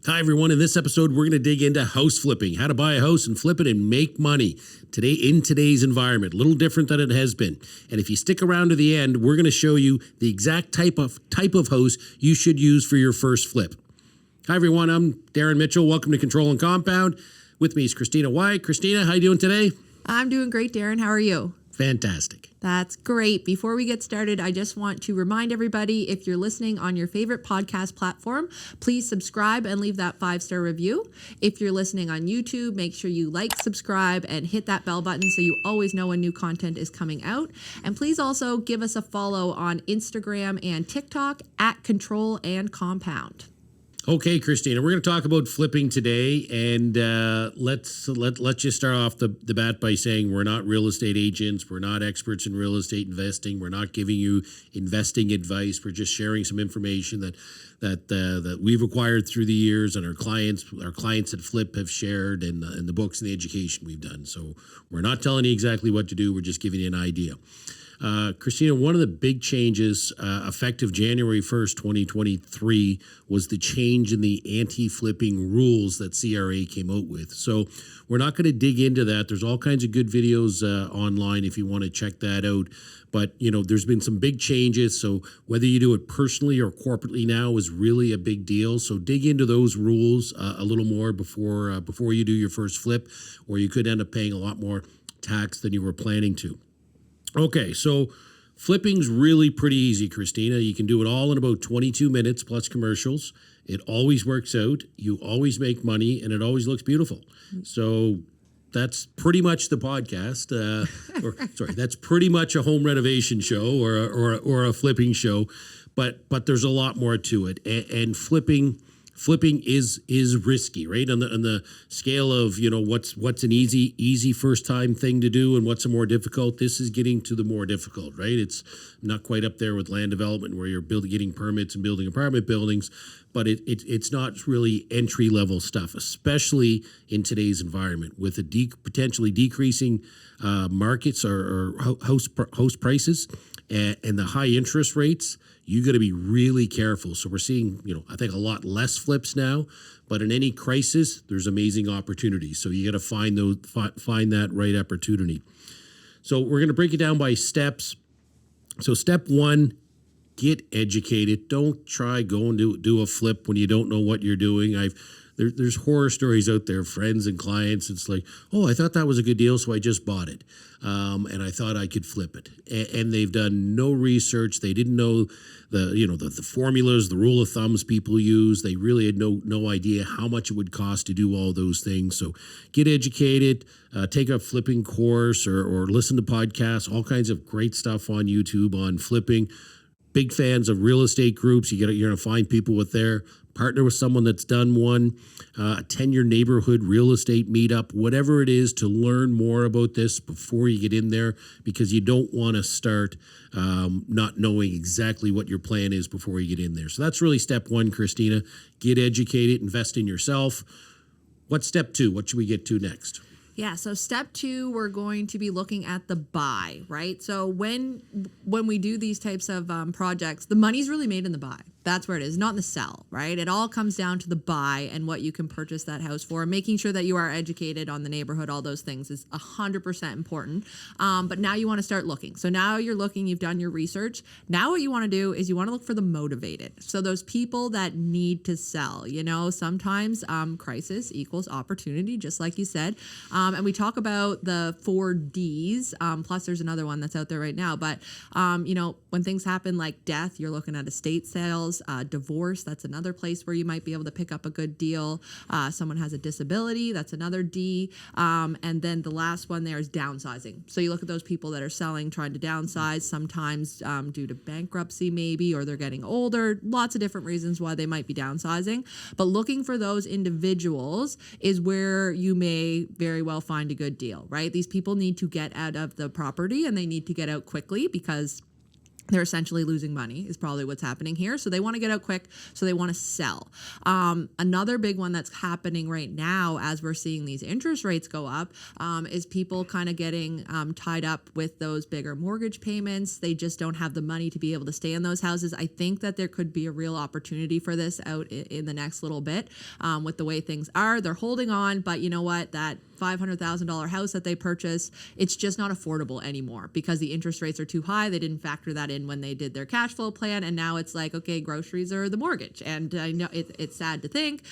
Hi, everyone. In this episode, we're going to dig into house flipping, how to buy a house and flip it and make money today in today's environment. A little different than it has been. And if you stick around to the end, we're going to show you the exact type of house you should use for your first flip. Hi, everyone. I'm Darren Mitchell. Welcome to Control and Compound. With me is Christina White. Christina, how you doing today? I'm doing great, Darren. How are you? Fantastic. That's great. Before we get started, I just want to remind everybody, if you're listening on your favorite podcast platform, please subscribe and leave that 5-star review. If you're listening on YouTube, make sure you like, subscribe, and hit that bell button so you always know when new content is coming out. And please also give us a follow on Instagram and TikTok at Control and Compound. Okay, Christina, we're going to talk about flipping today, and let's just start off the bat by saying we're not real estate agents, we're not experts in real estate investing, we're not giving you investing advice. We're just sharing some information that we've acquired through the years, and our clients that flip have shared, and the books and the education we've done. So we're not telling you exactly what to do. We're just giving you an idea. Christina, one of the big changes effective January 1st, 2023 was the change in the anti-flipping rules that CRA came out with. So we're not going to dig into that. There's all kinds of good videos online if you want to check that out. But, there's been some big changes. So whether you do it personally or corporately now is really a big deal. So dig into those rules a little more before you do your first flip, or you could end up paying a lot more tax than you were planning to. Okay, so flipping's really pretty easy, Christina. You can do it all in about 22 minutes plus commercials. It always works out. You always make money, and it always looks beautiful. So that's pretty much the podcast. That's pretty much a home renovation show or a flipping show. But there's a lot more to it, and flipping is risky, right? On the scale of what's an easy first time thing to do and what's a more difficult. This is getting to the more difficult, right? It's not quite up there with land development where you're getting permits and building apartment buildings, but it's not really entry level stuff, especially in today's environment with a potentially decreasing markets or house prices and the high interest rates. You got to be really careful. So we're seeing, I think a lot less flips now, but in any crisis, there's amazing opportunities. So you got to find that right opportunity. So we're going to break it down by steps. So step 1, get educated. Don't try going to do a flip when you don't know what you're doing. There's horror stories out there, friends and clients. It's like, I thought that was a good deal, so I just bought it, and I thought I could flip it. And they've done no research. They didn't know the formulas, the rule of thumbs people use. They really had no idea how much it would cost to do all those things. So get educated, take a flipping course, or listen to podcasts. All kinds of great stuff on YouTube on flipping. Big fans of real estate groups. You're going to find people with their partner with someone that's done one, attend your neighborhood real estate meetup, whatever it is, to learn more about this before you get in there, because you don't want to start not knowing exactly what your plan is before you get in there. So that's really step 1, Christina. Get educated, invest in yourself. What's step 2? What should we get to next? Yeah, so step 2, we're going to be looking at the buy, right? So when we do these types of projects, the money's really made in the buy. That's where it is, not in the sell, right? It all comes down to the buy and what you can purchase that house for. Making sure that you are educated on the neighborhood, all those things is 100% important. But now you want to start looking. So now you're looking, you've done your research. Now what you want to do is you want to look for the motivated. So those people that need to sell, sometimes crisis equals opportunity, just like you said. And we talk about the 4 Ds, plus there's another one that's out there right now. But, when things happen like death, you're looking at estate sales, divorce, that's another place where you might be able to pick up a good deal. Someone has a disability, that's another D. And then the last one there is downsizing. So you look at those people that are selling, trying to downsize, sometimes due to bankruptcy maybe, or they're getting older, lots of different reasons why they might be downsizing. But looking for those individuals is where you may very well find a good deal, right? These people need to get out of the property and they need to get out quickly because They're essentially losing money is probably what's happening here. So they want to get out quick. So they want to sell. Another big one that's happening right now as we're seeing these interest rates go up is people kind of getting tied up with those bigger mortgage payments. They just don't have the money to be able to stay in those houses. I think that there could be a real opportunity for this out in the next little bit with the way things are. They're holding on, but you know what? That $500,000 house that they purchased, it's just not affordable anymore because the interest rates are too high. They didn't factor that in when they did their cash flow plan, and now it's like, okay, groceries are the mortgage. And I know it's sad to think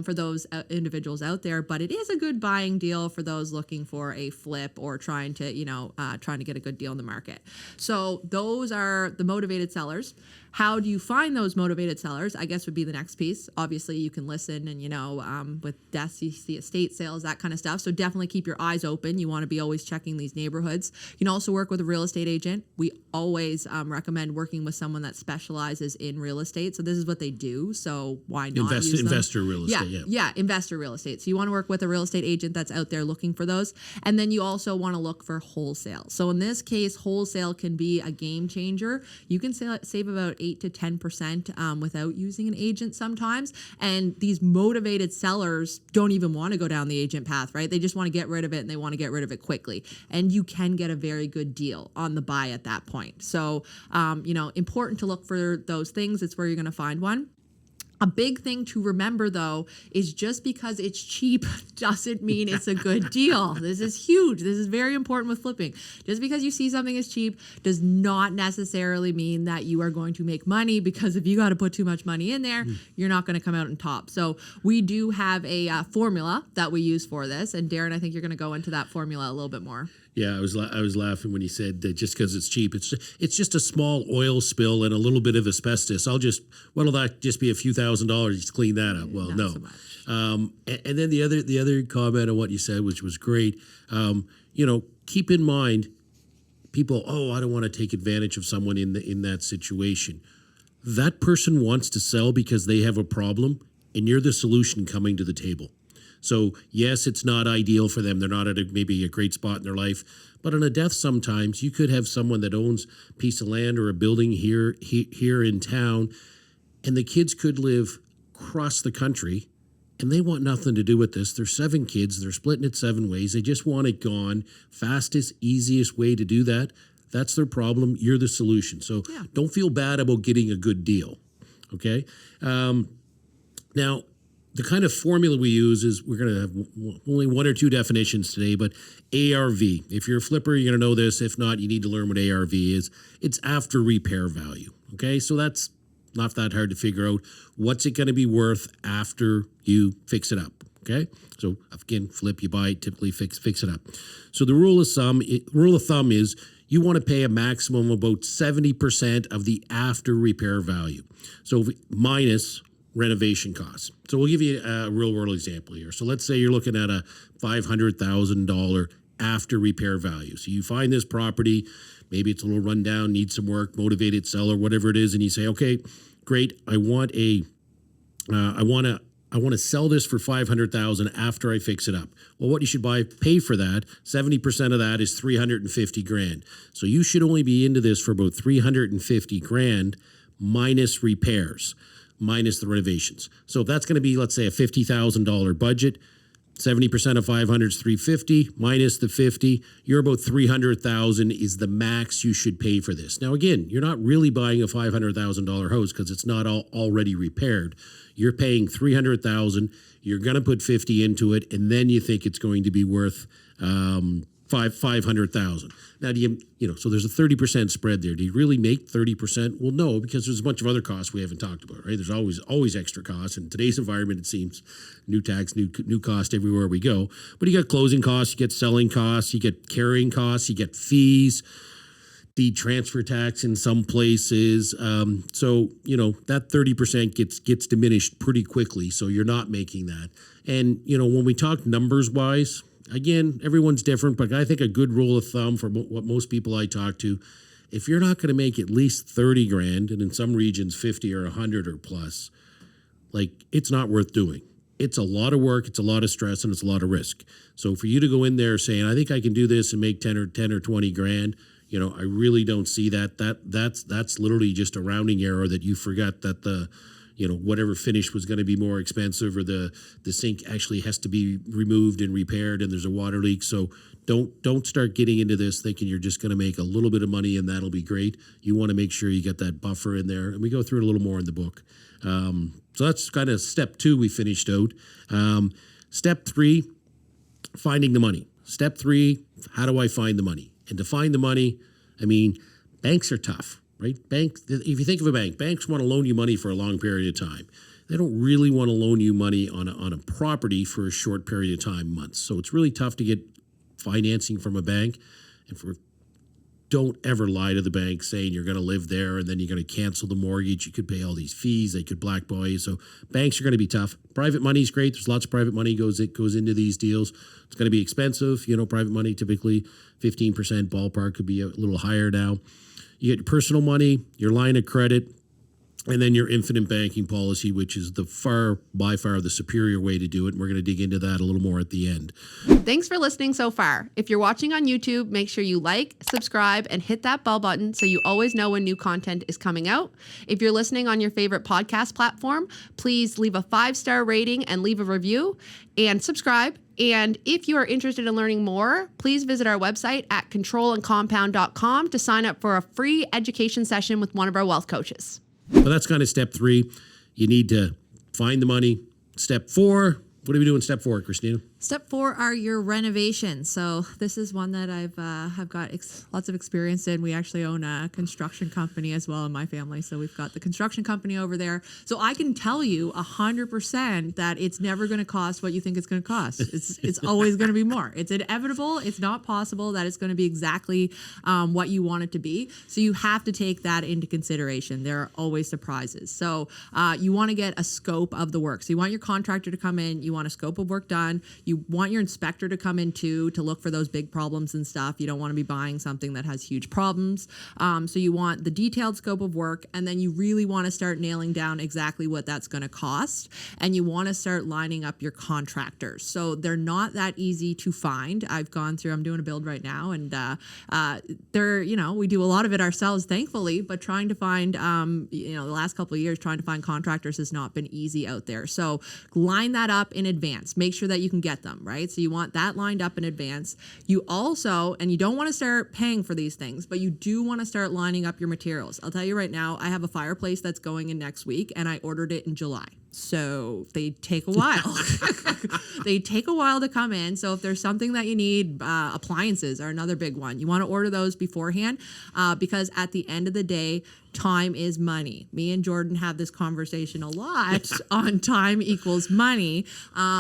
for those individuals out there, but it is a good buying deal for those looking for a flip or trying to get a good deal in the market. So those are the motivated sellers. How do you find those motivated sellers? I guess would be the next piece. Obviously, you can listen and, with deaths, you see estate sales, that kind of stuff. So definitely keep your eyes open. You want to be always checking these neighborhoods. You can also work with a real estate agent. We always recommend working with someone that specializes in real estate. So this is what they do. So why not use them? Investor real estate, Yeah, investor real estate. So you want to work with a real estate agent that's out there looking for those. And then you also want to look for wholesale. So in this case, wholesale can be a game changer. You can save about 8 to 10% without using an agent sometimes. And these motivated sellers don't even want to go down the agent path, right? They just want to get rid of it and they want to get rid of it quickly. And you can get a very good deal on the buy at that point. So, important to look for those things. It's where you're going to find one. A big thing to remember, though, is just because it's cheap doesn't mean it's a good deal. This is huge. This is very important with flipping. Just because you see something is cheap does not necessarily mean that you are going to make money, because if you got to put too much money in there, you're not going to come out on top. So we do have a formula that we use for this. And Darren, I think you're going to go into that formula a little bit more. Yeah, I was laughing when he said that just because it's cheap, it's just a small oil spill and a little bit of asbestos. What'll that just be a few $1,000s to clean that up? Well, Not no. so much. And then the other comment on what you said, which was great. Keep in mind, people. Oh, I don't want to take advantage of someone in that situation. That person wants to sell because they have a problem, and you're the solution coming to the table. So, yes, it's not ideal for them. They're not at maybe a great spot in their life. But on a death, sometimes you could have someone that owns a piece of land or a building here in town, and the kids could live across the country, and they want nothing to do with this. There's 7 kids. They're splitting it 7 ways. They just want it gone. Fastest, easiest way to do that. That's their problem. You're the solution. So Don't feel bad about getting a good deal, okay? Now, the kind of formula we use is, we're going to have only 1 or 2 definitions today, but ARV. If you're a flipper, you're going to know this. If not, you need to learn what ARV is. It's after repair value. Okay, so that's not that hard to figure out. What's it going to be worth after you fix it up? Okay, so again, flip, you buy, typically fix it up. So the rule of thumb is you want to pay a maximum of about 70% of the after repair value. So minus renovation costs. So we'll give you a real world example here. So let's say you're looking at a $500,000 after repair value. So you find this property, maybe it's a little rundown, needs some work, motivated seller, whatever it is, and you say, okay, great, I want to sell this for $500,000 after I fix it up. Well, what you should pay for that, 70% of that is $350,000. So you should only be into this for about $350,000 minus repairs, minus the renovations. So if that's going to be, let's say, a $50,000 budget, 70% of 500 is 350 minus the 50, you're about 300,000 is the max you should pay for this. Now, again, you're not really buying a $500,000 house because it's not already repaired. You're paying 300,000. You're going to put 50 into it, and then you think it's going to be worth 500,000. Now, so there's a 30% spread there. Do you really make 30%? Well, no, because there's a bunch of other costs we haven't talked about, right? There's always extra costs. In today's environment, it seems new tax, new cost everywhere we go. But you got closing costs, you get selling costs, you get carrying costs, you get fees, the transfer tax in some places. So that 30% gets diminished pretty quickly. So you're not making that. And, when we talk numbers wise, again, everyone's different, but I think a good rule of thumb for what most people I talk to, if you're not going to make at least 30 grand, and in some regions 50 or 100 or plus, it's not worth doing. It's a lot of work, it's a lot of stress, and it's a lot of risk. So for you to go in there saying, I think I can do this and make 10 or 20 grand, I really don't see that. That's literally just a rounding error that you forgot that the whatever finish was going to be more expensive, or the sink actually has to be removed and repaired and there's a water leak. So don't start getting into this thinking you're just going to make a little bit of money and that'll be great. You want to make sure you get that buffer in there, and we go through it a little more in the book. So that's kind of step 2 we finished out. Step 3, finding the money. Step 3, how do I find the money? And to find the money, banks are tough, right? If you think of a bank, banks want to loan you money for a long period of time. They don't really want to loan you money on a property for a short period of time, months. So it's really tough to get financing from a bank. And don't ever lie to the bank saying you're going to live there and then you're going to cancel the mortgage. You could pay all these fees. They could blackball you. So banks are going to be tough. Private money is great. There's lots of private money goes into these deals. It's going to be expensive. Private money typically 15% ballpark, could be a little higher now. You get your personal money, your line of credit, and then your infinite banking policy, which is by far the superior way to do it. And we're going to dig into that a little more at the end. Thanks for listening so far. If you're watching on YouTube, make sure you like, subscribe, and hit that bell button so you always know when new content is coming out. If you're listening on your favorite podcast platform, please leave a 5-star rating and leave a review and subscribe. And if you are interested in learning more, please visit our website at controlandcompound.com to sign up for a free education session with one of our wealth coaches. So that's kind of step 3. You need to find the money. Step 4, what do we do in step 4, Christina? Step 4 are your renovations. So this is one that have got lots of experience in. We actually own a construction company as well in my family. So we've got the construction company over there. So I can tell you 100% that it's never going to cost what you think it's going to cost. It's always going to be more. It's inevitable. It's not possible that it's going to be exactly what you want it to be. So you have to take that into consideration. There are always surprises. So you want to get a scope of the work. So you want your contractor to come in. You want a scope of work done. You want your inspector to come in too, to look for those big problems and stuff. You don't want to be buying something that has huge problems. So you want the detailed scope of work, and then you really want to start nailing down exactly what that's going to cost. And you want to start lining up your contractors. So they're not that easy to find. I'm doing a build right now, and we do a lot of it ourselves, thankfully, but trying to find, the last couple of years, trying to find contractors has not been easy out there. So line that up in advance. Make sure that you can get them, right? So you want that lined up in advance. You also, and you don't want to start paying for these things, but you do want to start lining up your materials. I'll tell you right now, I have a fireplace that's going in next week, and I ordered it in July. So they take a while. They take a while to come in. So if there's something that you need, appliances are another big one. You want to order those beforehand because at the end of the day, time is money. Me and Jordan have this conversation a lot on time equals money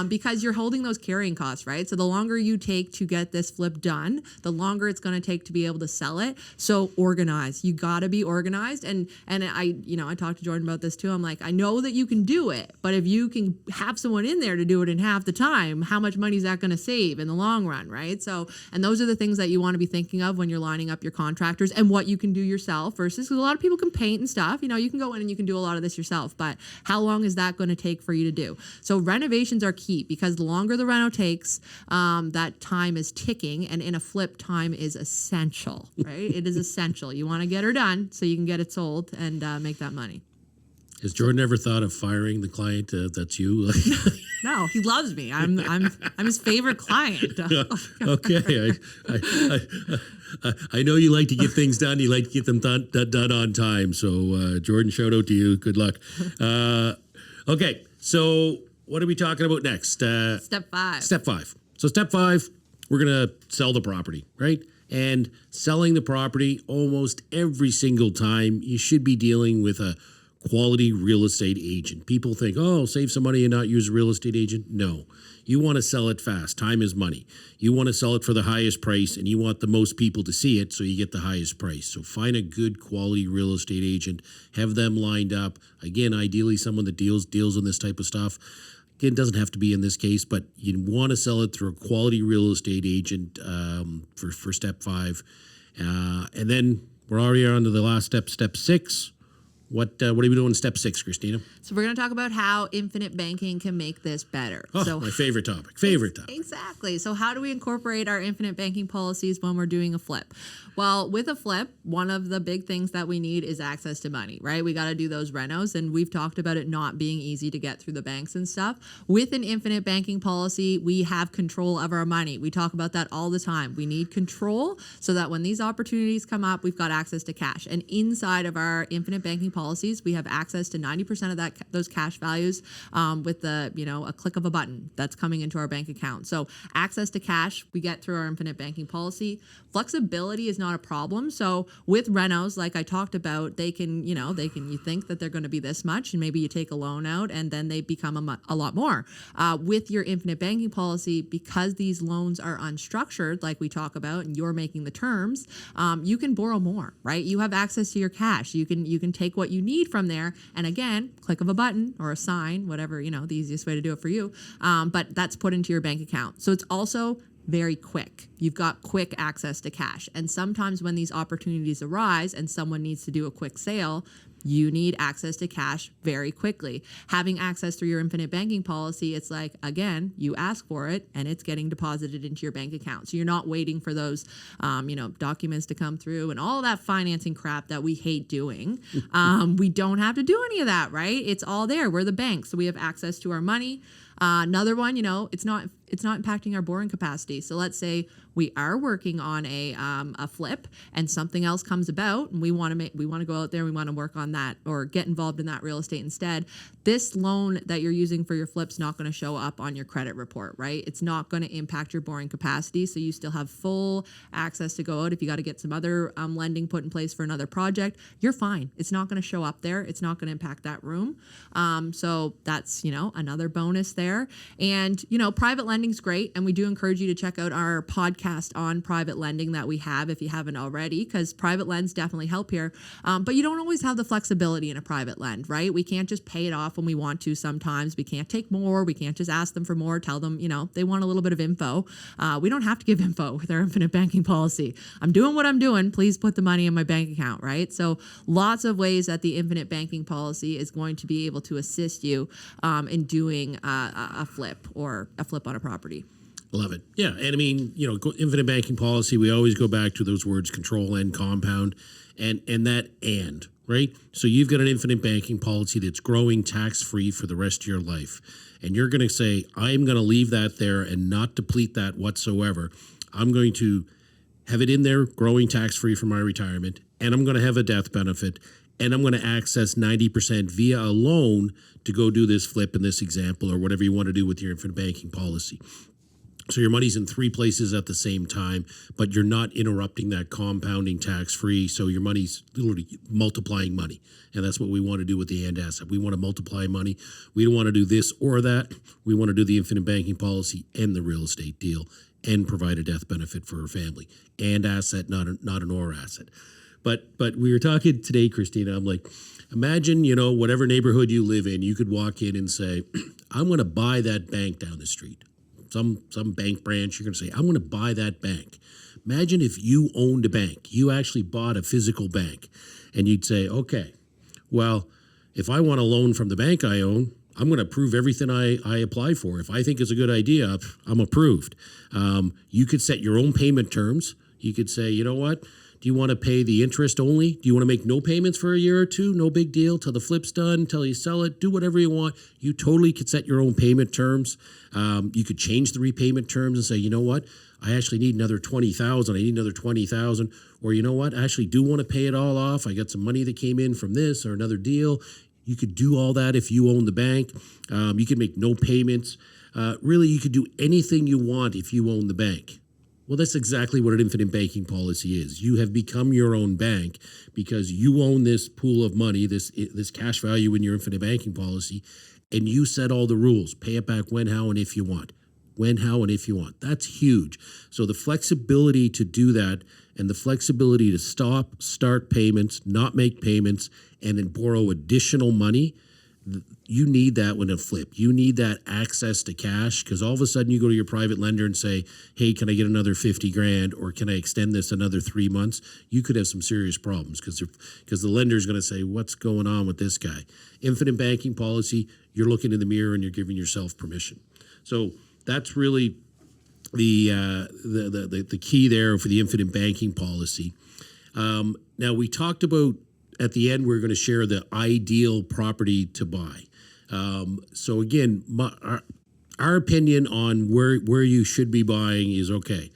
because you're holding those carrying costs, right? So the longer you take to get this flip done, the longer it's going to take to be able to sell it. So organize. You got to be organized. And I talked to Jordan about this too. I'm like, I know that you can do it, but if you can have someone in there to do it in half the time, how much money is that going to save in the long run, right? So, and those are the things that you want to be thinking of when you're lining up your contractors and what you can do yourself versus, because a lot of people can paint and stuff. You can go in and you can do a lot of this yourself, but how long is that going to take for you to do? So renovations are key because the longer the reno takes, that time is ticking, and in a flip, time is essential, right? It is essential. You want to get her done so you can get it sold and make that money. Has Jordan ever thought of firing the client that's you? No, he loves me. I'm his favorite client. Okay. I know you like to get things done. You like to get them done on time. So, Jordan, shout out to you. Good luck. Okay. So what are we talking about next? Step 5. Step 5. So step 5, we're going to sell the property, right? And selling the property almost every single time, you should be dealing with a quality real estate agent. People think, oh, save some money and not use a real estate agent. No, you want to sell it fast. Time is money. You want to sell it for the highest price, and you want the most people to see it so you get the highest price. So find a good quality real estate agent, have them lined up. Again, ideally someone that deals in this type of stuff. Again, it doesn't have to be in this case, but you want to sell it through a quality real estate agent for step 5. And then we're already on to the last step, step 6. What are we doing in step 6, Christina? So we're going to talk about how infinite banking can make this better. Oh, So my favorite topic. Favorite topic. exactly. So how do we incorporate our infinite banking policies when we're doing a flip? Well, with a flip, one of the big things that we need is access to money, right? We got to do those renos, and we've talked about it not being easy to get through the banks and stuff. With an infinite banking policy, we have control of our money. We talk about that all the time. We need control so that when these opportunities come up, we've got access to cash. And inside of our infinite banking policies, we have access to 90% of those cash values with a click of a button that's coming into our bank account. So access to cash we get through our infinite banking policy. Flexibility is not a problem. So with renos, like I talked about, you think that they're going to be this much, and maybe you take a loan out and then they become a lot more. With your infinite banking policy, because these loans are unstructured, like we talk about, and you're making the terms, you can borrow more, right? You have access to your cash. You can take what you need from there, and again, click of a button or a sign, whatever, the easiest way to do it for you, but that's put into your bank account. So it's also very quick. You've got quick access to cash. And sometimes when these opportunities arise and someone needs to do a quick sale, you need access to cash very quickly. Having access through your infinite banking policy, it's like, again, you ask for it and it's getting deposited into your bank account. So you're not waiting for those, documents to come through and all that financing crap that we hate doing. We don't have to do any of that, right? It's all there. We're the bank, so we have access to our money. Another one, it's not impacting our borrowing capacity. So let's say we are working on a flip and something else comes about and we want to go out there, we want to work on that or get involved in that real estate instead. This loan that you're using for your flip's not going to show up on your credit report, right? It's not going to impact your borrowing capacity. So you still have full access to go out. If you got to get some other lending put in place for another project, you're fine. It's not going to show up there. It's not going to impact that room. So that's, another bonus there. And, private lending's great. And we do encourage you to check out our podcast on private lending that we have if you haven't already, because private lends definitely help here. But you don't always have the flexibility in a private lend, right? We can't just pay it off when we want to sometimes. We can't take more. We can't just ask them for more, tell them, they want a little bit of info. We don't have to give info with our infinite banking policy. I'm doing what I'm doing. Please put the money in my bank account, right? So lots of ways that the infinite banking policy is going to be able to assist you in doing a flip or a flip on a property. Love it. Yeah. And I mean, infinite banking policy, we always go back to those words, control and compound, and that and, right? So you've got an infinite banking policy that's growing tax-free for the rest of your life. And you're going to say, I'm going to leave that there and not deplete that whatsoever. I'm going to have it in there growing tax-free for my retirement, and I'm going to have a death benefit, and I'm going to access 90% via a loan to go do this flip in this example or whatever you want to do with your infinite banking policy. So your money's in 3 places at the same time, but you're not interrupting that compounding tax-free. So your money's literally multiplying money. And that's what we want to do with the and asset. We want to multiply money. We don't want to do this or that. We want to do the infinite banking policy and the real estate deal and provide a death benefit for her family. And asset, not an or asset. But we were talking today, Christina, I'm like, imagine, whatever neighborhood you live in, you could walk in and say, I'm going to buy that bank down the street. Some bank branch, you're going to say, I'm going to buy that bank. Imagine if you owned a bank. You actually bought a physical bank. And you'd say, okay, well, if I want a loan from the bank I own, I'm going to approve everything I apply for. If I think it's a good idea, I'm approved. You could set your own payment terms. You could say, you know what? Do you want to pay the interest only? Do you want to make no payments for a year or two? No big deal. Till the flip's done, till you sell it, do whatever you want. You totally could set your own payment terms. You could change the repayment terms and say, you know what? I actually need another $20,000. I need another $20,000. Or you know what? I actually do want to pay it all off. I got some money that came in from this or another deal. You could do all that if you own the bank. You could make no payments. Really, you could do anything you want if you own the bank. Well, that's exactly what an infinite banking policy is. You have become your own bank because you own this pool of money, this cash value in your infinite banking policy, and you set all the rules. Pay it back when, how, and if you want. When, how, and if you want. That's huge. So the flexibility to do that and the flexibility to start payments, not make payments, and then borrow additional money, you need that when a flip. You need that access to cash, because all of a sudden you go to your private lender and say, hey, can I get another 50 grand, or can I extend this another 3 months? You could have some serious problems because the lender is going to say, what's going on with this guy? Infinite banking policy, you're looking in the mirror and you're giving yourself permission. So that's really the key there for the infinite banking policy. Now, we talked about at the end, we're going to share the ideal property to buy. So again, our opinion on where you should be buying is, okay,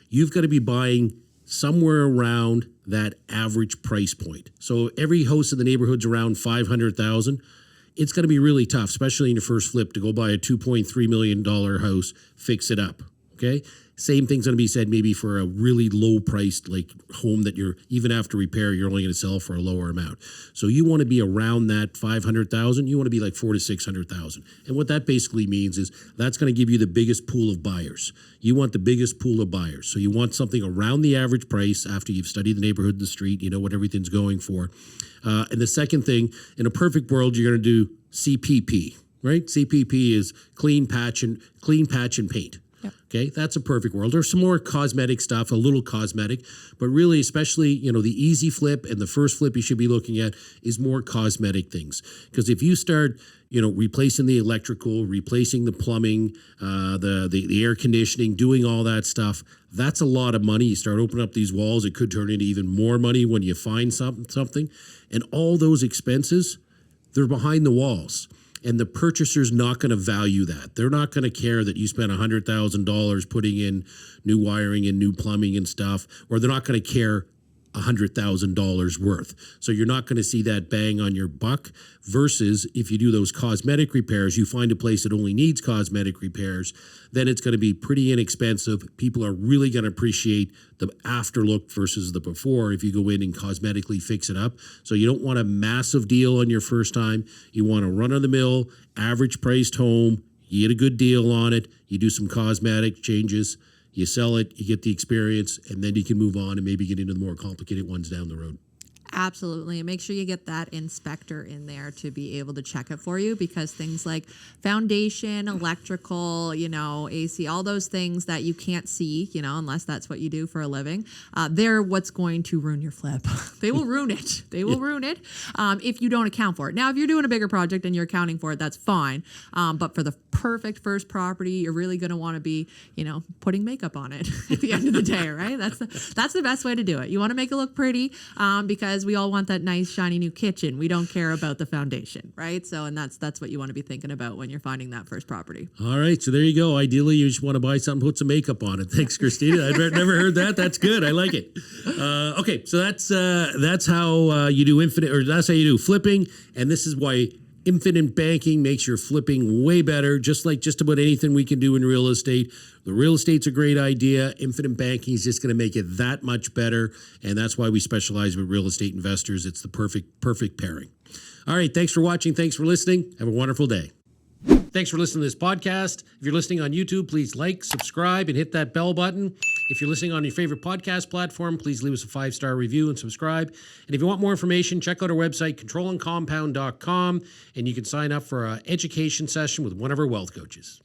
you've got to be buying somewhere around that average price point. So every house in the neighborhood's around $500,000. It's going to be really tough, especially in your first flip, to go buy a $2.3 million house, fix it up. Okay. Same thing's going to be said maybe for a really low priced like home that you're, even after repair, you're only going to sell for a lower amount. So you want to be around that 500,000. You want to be like 400,000 to 600,000. And what that basically means is that's going to give you the biggest pool of buyers. You want the biggest pool of buyers. So you want something around the average price after you've studied the neighborhood and the street, you know what everything's going for. And the second thing, in a perfect world, you're going to do CPP, right? CPP is clean patch and paint. Yep. Okay, that's a perfect world. There's some more cosmetic stuff, a little cosmetic, but really, especially, you know, the easy flip and the first flip you should be looking at is more cosmetic things. Because if you start, you know, replacing the electrical, replacing the plumbing, the air conditioning, doing all that stuff, that's a lot of money. You start opening up these walls, it could turn into even more money when you find something. And all those expenses, they're behind the walls. And the purchaser's not going to value that. They're not going to care that you spent $100,000 putting in new wiring and new plumbing and stuff, or they're not going to care $100,000 worth. So you're not going to see that bang on your buck, versus if you do those cosmetic repairs, you find a place that only needs cosmetic repairs, then it's going to be pretty inexpensive. People are really going to appreciate the after look versus the before if you go in and cosmetically fix it up. So you don't want a massive deal on your first time. You want a run-of-the-mill, average priced home. You get a good deal on it. You do some cosmetic changes. You sell it, you get the experience, and then you can move on and maybe get into the more complicated ones down the road. Absolutely. And make sure you get that inspector in there to be able to check it for you, because things like foundation, electrical, you know, AC, all those things that you can't see, you know, unless that's what you do for a living, they're what's going to ruin your flip. They will ruin it. They will ruin it if you don't account for it. Now, if you're doing a bigger project and you're accounting for it, that's fine. But for the perfect first property, you're really going to want to be, you know, putting makeup on it at the end of the day, right? That's the best way to do it. You want to make it look pretty because we all want that nice shiny new kitchen. We don't care about the foundation, right? So, and that's what you want to be thinking about when you're finding that first property. All right, so there you go. Ideally, you just want to buy something, put some makeup on it. Thanks, Christina. I've never heard that. That's good. I like it. Okay, so that's how you do that's how you do flipping, and this is why infinite banking makes your flipping way better, just like just about anything we can do in real estate. The real estate's a great idea. Infinite banking is just going to make it that much better, and that's why we specialize with real estate investors. It's the perfect pairing. All right, thanks for watching. Thanks for listening. Have a wonderful day. Thanks for listening to this podcast. If you're listening on YouTube, please like, subscribe, and hit that bell button. If you're listening on your favorite podcast platform, please leave us a 5-star review and subscribe. And if you want more information, check out our website, controllandcompound.com, and you can sign up for an education session with one of our wealth coaches.